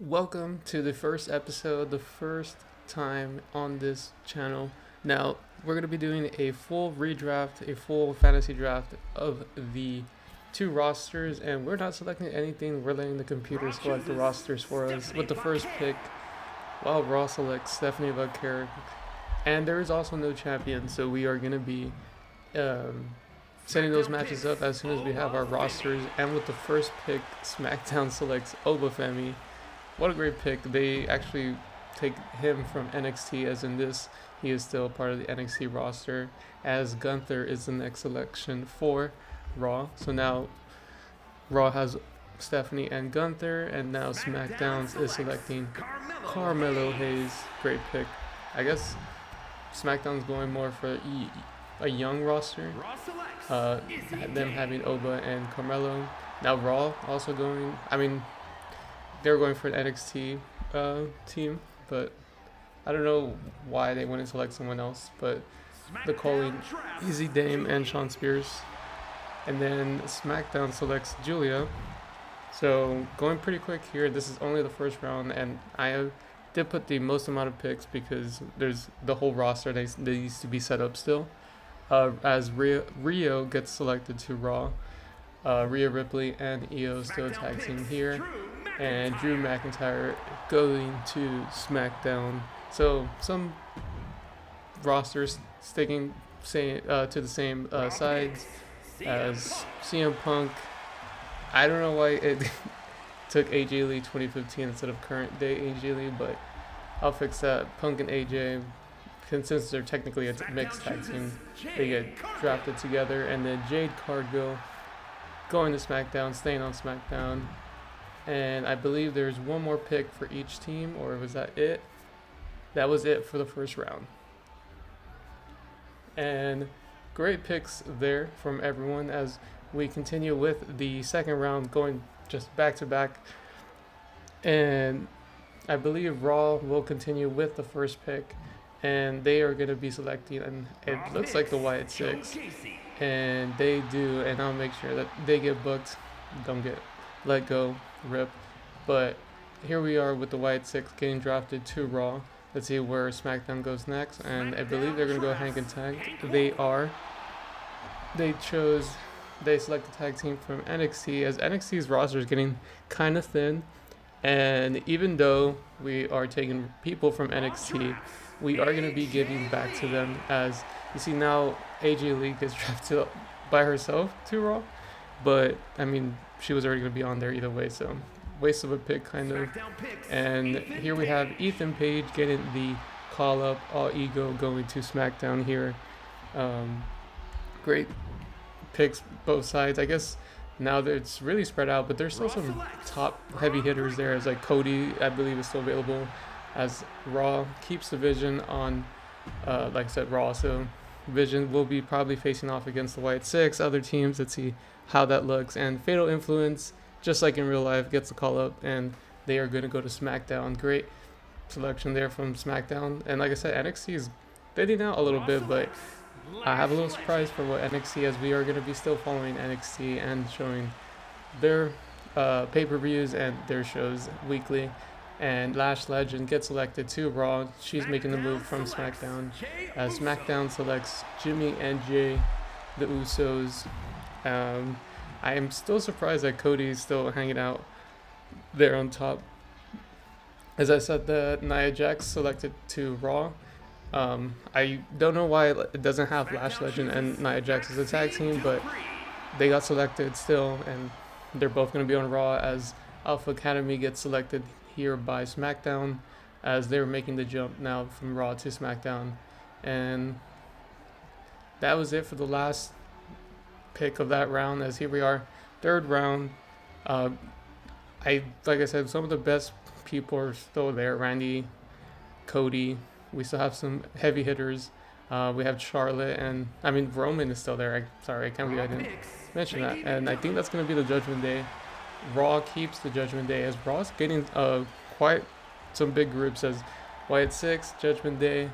Welcome to the first episode, the first time on this channel. Now, we're going to be doing a full redraft, a full fantasy draft of the two rosters, and we're not selecting anything. We're letting the computer select the rosters for us with the first pick, while Raw selects Stephanie Buckhair. And there is also no champion, so we are going to be setting those matches up as soon as we have our rosters. And with the first pick, SmackDown selects Obafemi. What a great pick. They actually take him from NXT, as in this, he is still part of the NXT roster, as Gunther is the next selection for Raw. So now Raw has Stephanie and Gunther, and now SmackDown is selecting Carmelo Hayes. Great pick. I guess SmackDown's going more for a young roster, them having Oba and Carmelo. Now Raw also going, they were going for an NXT team, but I don't know why they wouldn't select someone else, but they're calling Easy Dame and Shawn Spears. And then SmackDown selects Julia. So going pretty quick here, this is only the first round, and I did put the most amount of picks because there's the whole roster that needs to be set up still. As Rio gets selected to Raw, Rhea Ripley and Io still tag team here, and Drew McIntyre going to SmackDown. So some rosters sticking to the same sides as CM Punk. I don't know why it took AJ Lee 2015 instead of current day AJ Lee, but I'll fix that. Punk and AJ, since they're technically a mixed tag team, they get drafted together. And then Jade Cargill going to SmackDown, staying on SmackDown. And I believe there's one more pick for each team, or was that it? That was it for the first round. And great picks there from everyone as we continue with the second round, going just back to back. And I believe Raw will continue with the first pick, and they are going to be selecting, and it looks like the Wyatt Six. And they do, and I'll make sure that they get booked, don't get let go, rip. But here we are with the Wyatt Six getting drafted to Raw. Let's see where SmackDown goes next, and I believe they're going to go Hank and Tag. They are. They select the tag team from NXT, as NXT's roster is getting kind of thin. And even though we are taking people from NXT, we are going to be giving back to them, as you see now AJ Lee gets drafted by herself to Raw. But, she was already going to be on there either way, so waste of a pick, kind of. And here we have Ethan Page getting the call-up, All Ego going to SmackDown here. Great picks, both sides. I guess now that it's really spread out, but there's still some top heavy hitters there, as like Cody, I believe, is still available, as Raw keeps the Vision on, like I said, Raw. So Vision will be probably facing off against the Wyatt Six, other teams. Let's see how that looks. And Fatal Influence, just like in real life, gets the call up, and they are going to go to SmackDown. Great selection there from SmackDown. And like I said, NXT is fading out a little bit, but I have a little surprise for what NXT, as we are going to be still following NXT and showing their pay-per-views and their shows weekly. And Lash Legend gets selected to Raw. She's making the move from SmackDown, as SmackDown selects Jimmy and Jay, the Usos. I am still surprised that Cody is still hanging out there on top. As I said, the Nia Jax selected to Raw. I don't know why it doesn't have Lash Legend and Nia Jax as a tag team, but they got selected still, and they're both going to be on Raw, as Alpha Academy gets selected here by SmackDown, as they're making the jump now from Raw to SmackDown. And that was it for the last pick of that round, as here we are, third round. Like I said, some of the best people are still there. Randy, Cody. We still have some heavy hitters. We have Charlotte, and Roman is still there. I can't believe I didn't mention that. And I think that's going to be the Judgment Day. Raw keeps the Judgment Day, as Raw's getting quite some big groups, as Wyatt Six, Judgment Day.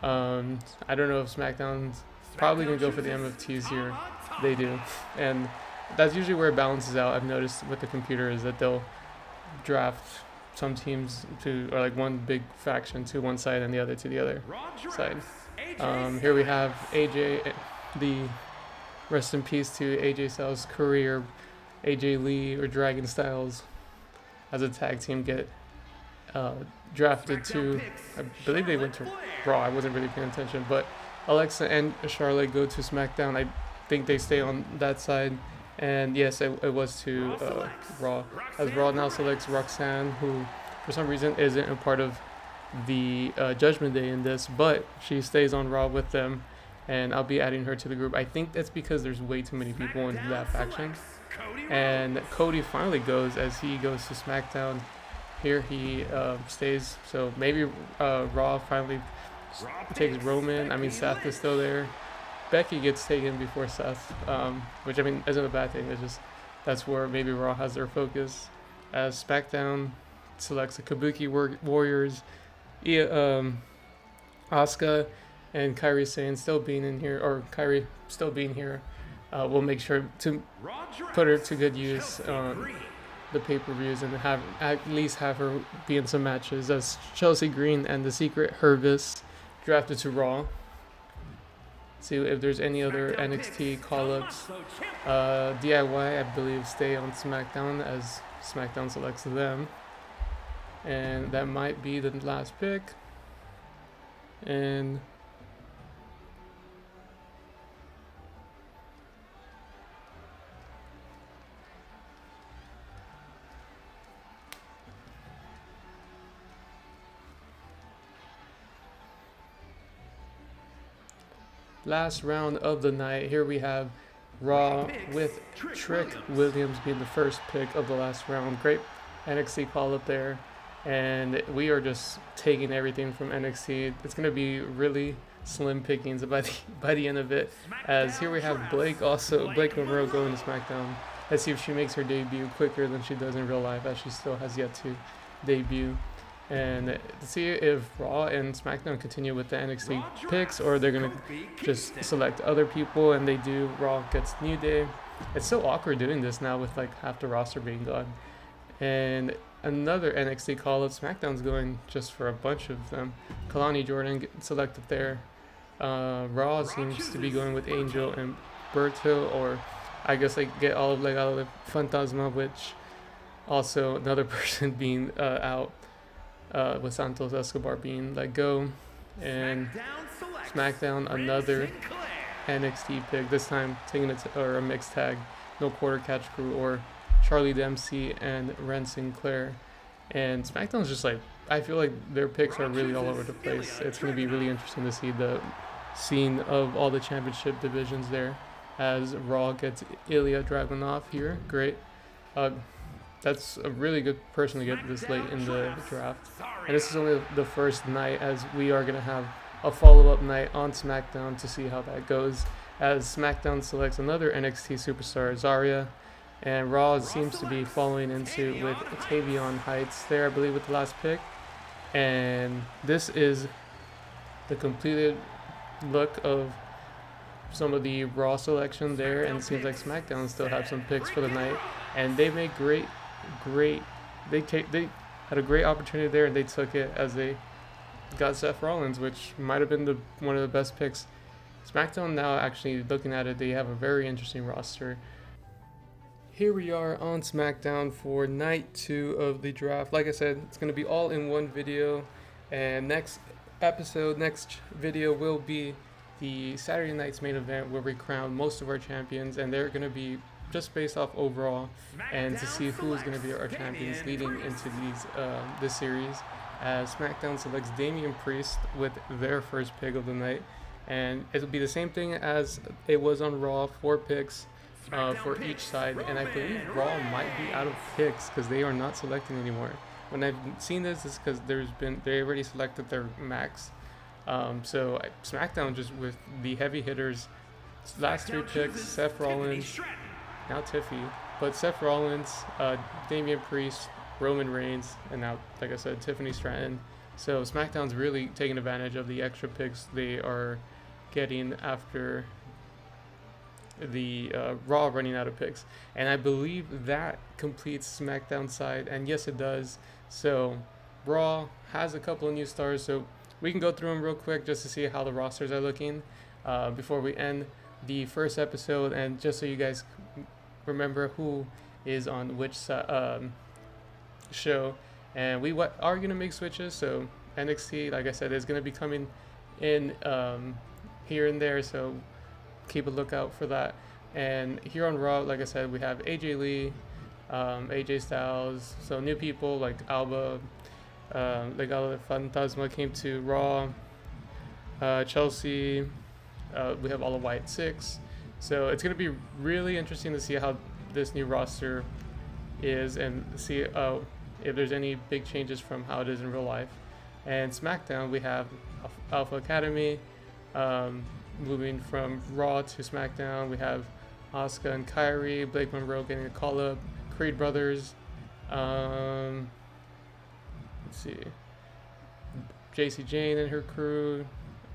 I don't know if SmackDown's probably going to go for the MFTs here. They do. And that's usually where it balances out. I've noticed with the computer is that they'll draft some teams to, or like one big faction to one side and the other to the other side. Here we have AJ, the rest in peace to AJ Styles' career, AJ Lee or Dragon Styles as a tag team get drafted to, I believe they went to Raw. I wasn't really paying attention, but Alexa and Charlotte go to SmackDown. I think they stay on that side. And yes, it was to Raw. As Raw now selects Roxanne, who for some reason isn't a part of the Judgment Day in this, but she stays on Raw with them. And I'll be adding her to the group. I think that's because there's way too many people in that faction. And Cody finally goes as he goes to SmackDown. Here he stays. So maybe Raw finally takes Roman. I mean, Seth is still there. Becky gets taken before Seth, which I mean isn't a bad thing. It's just that's where maybe Raw has their focus. As SmackDown selects the Kabuki Warriors, Asuka and Kairi Sane still being in here, or Kairi still being here. We'll make sure to put her to good use on the pay-per-views and have at least have her be in some matches. As Chelsea Green and the Secret Hervis drafted to Raw. See if there's any other NXT call-ups. DIY, I believe, stay on SmackDown as SmackDown selects them. And that might be the last pick. And last round of the night, here we have Raw with Trick Williams being the first pick of the last round. Great NXT call up there, and we are just taking everything from NXT. It's going to be really slim pickings by the end of it, as here we have Blake Monroe going to SmackDown. Let's see if she makes her debut quicker than she does in real life, as she still has yet to debut. And see if Raw and SmackDown continue with the NXT picks, or they're going to just select other people, and they do. Raw gets New Day. It's so awkward doing this now with like half the roster being gone. And another NXT call-up, SmackDown's going just for a bunch of them. Kalani Jordan gets selected there. Raw seems to be going with Angel and Berto, or I guess they get all of Legado del Fantasma, which also another person being out. With Santos Escobar being let go. And SmackDown, another NXT pick, this time taking it or a mixed tag, no quarter catch crew, or Charlie Dempsey and Ren Sinclair. And SmackDown's just like, I feel like their picks are really all over the place. It's going to be really interesting to see the scene of all the championship divisions there, as Raw gets Ilya Dragunov here. Great. That's a really good person to get this late in the draft. And this is only the first night, as we are going to have a follow-up night on SmackDown to see how that goes, as SmackDown selects another NXT superstar, Zarya, and Raw seems to be following into with Tavion Heights there, I believe, with the last pick. And this is the completed look of some of the Raw selection there, and it seems like SmackDown still have some picks for the night, and they make great they had a great opportunity there, and they took it as they got Seth Rollins, which might have been one of the best picks. SmackDown now, actually looking at it, they have a very interesting roster. Here we are on SmackDown for night 2 of the draft. Like I said, it's going to be all in one video, and next video will be the Saturday night's main event, where we crown most of our champions, and they're going to be just based off overall, and to see who is going to be our champions leading into this series, as SmackDown selects Damian Priest with their first pick of the night. And it'll be the same thing as it was on Raw, 4 picks for each side, and I believe Raw might be out of picks because they are not selecting anymore. When I've seen this, it's because they already selected their max. So SmackDown, just with the heavy hitters, last 3 picks, Seth Rollins, now Tiffy, but Seth Rollins, Damian Priest, Roman Reigns, and now, like I said, Tiffany Stratton. So SmackDown's really taking advantage of the extra picks they are getting after the Raw running out of picks, and I believe that completes SmackDown side, and yes, it does. So Raw has a couple of new stars, so we can go through them real quick just to see how the rosters are looking before we end the first episode, and just so you guys remember who is on which show. And we are gonna make switches, so NXT, like I said, is gonna be coming in here and there, so keep a lookout for that. And here on Raw, like I said, we have AJ Lee, AJ Styles, so new people like Alba, Legado Fantasma came to Raw, Chelsea, we have all the White Six, so it's going to be really interesting to see how this new roster is and see if there's any big changes from how it is in real life. And SmackDown, we have Alpha Academy, moving from Raw to SmackDown. We have Asuka and Kyrie, Blake Monroe getting a call up, Creed Brothers, let's see, JC Jane and her crew,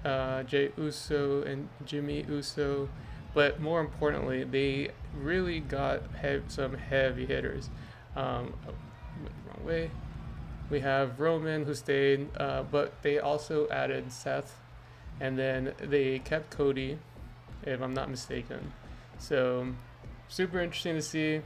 Jey Uso and Jimmy Uso. But more importantly, they really got some heavy hitters. Wrong way. We have Roman, who stayed, but they also added Seth, and then they kept Cody, if I'm not mistaken. So super interesting to see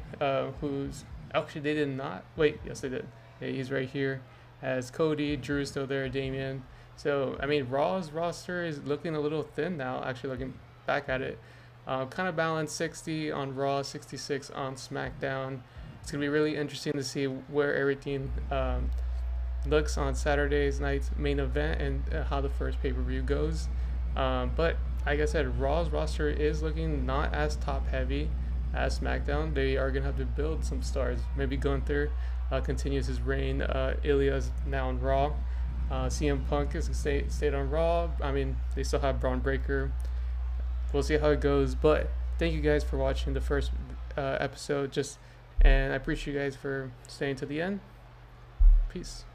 who's actually, they did not wait. Yes, they did. He's right here as Cody. Drew's still there. Damian. So I mean, Raw's roster is looking a little thin now. Actually, looking back at it, kind of balanced, 60 on Raw, 66 on SmackDown. It's gonna be really interesting to see where everything looks on Saturday's night's main event, and how the first pay-per-view goes. But like I said, Raw's roster is looking not as top heavy as SmackDown. They are gonna have to build some stars. Maybe Gunther continues his reign. Ilya's now on Raw. CM Punk is stayed on Raw. I mean, they still have Braun Breaker. We'll see how it goes. But thank you guys for watching the first episode. And I appreciate you guys for staying to the end. Peace.